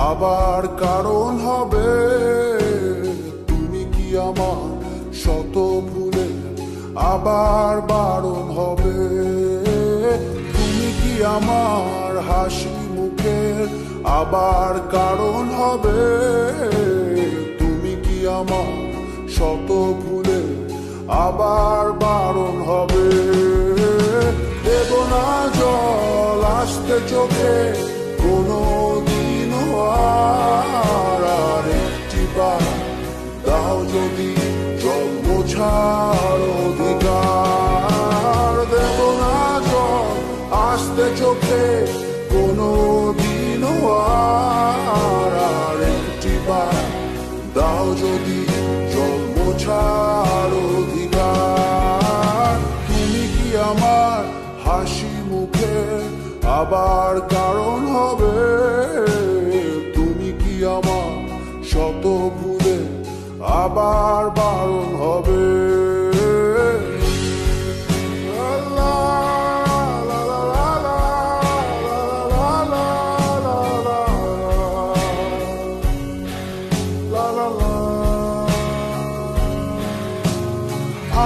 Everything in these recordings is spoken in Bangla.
আবার কারণ হবে তুমি কি আমার শত ভুলে আবার বারণ হবে তুমি কি আমার হাসি মুখের আবার কারণ হবে তুমি কি আমার শত ভুলে আবার বারণ হবে দেব না জল আসতে চোখে কোনো দিন আর একটি বার দাও যদি জল মোছার অধিকার দেব না জল আসতে চোখে কোনো দিন আর একটি বার দাও যদি জল মোছার অধিকার তুমি কি আমার হাসি মুখে আবার কারণ হবে তুমি কি আমার শত ভুলে আবার বারণ হবে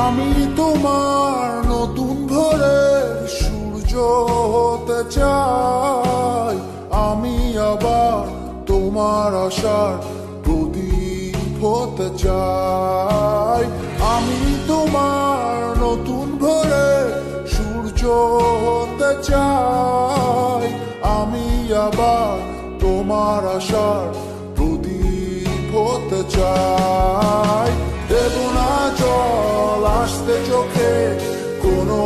আমি তোমার নতুন ভোরের সূর্য হতে চাই আমি আবার তোমার আশার প্রদীপ হতে চাই আমি তোমার নতুন ভোরের সূর্য হতে চাই আমি আবার তোমার আশার প্রদীপ হতে চাই দেব না জল আসতে চোখে কোনো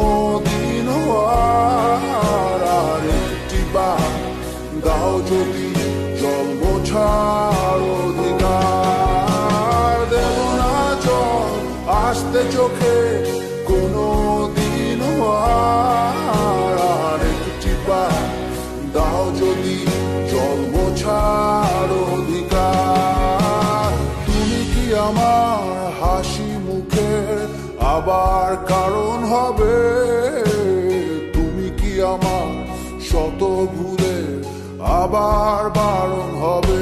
দিন আর একটি বার দাও যদি জল মোছার অধিকার দেব না জল আসতে চোখে কোনো দিন আর একটি বার দাও যদি জল মোছার অধিকার তুমি কি আমার হাসি মুখের আবার কারণ হবে তুমি কি আমার শত ভুলে আবার বারণ হবে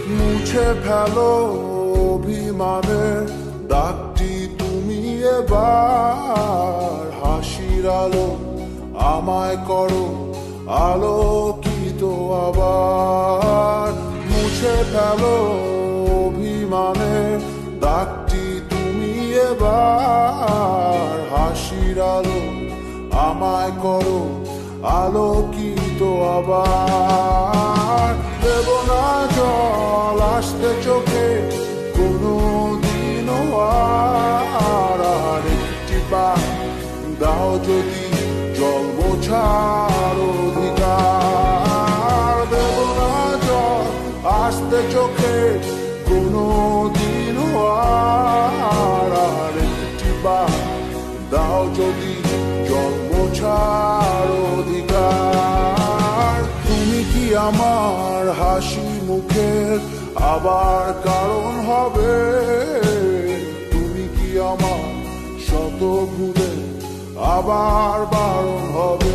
মুছে ফেলো অভিমানের দাগটি তুমি এবার হাসির আলো আমায় করো আলোকিত আবার মুছে ফেলো অভিমানের দাগটি তুমি এবার হাসির আলো আমায় করো আলোকিত আবার দেব না জল আসতে চোখে কোনো দিন আর একটি বার দাও যদি জল মোছার অধিকার দেব না জল আসতে চোখে কোনো দিন আর একটি বার দাও যদি জল মোছার অধিকার তুমি কি আমার হাসি মুখের আবার কারণ হবে তুমি কি আমার শত ভুলে আবার বারণ হবে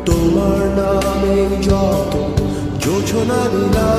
তোমার নামে যত যোছনা নীলা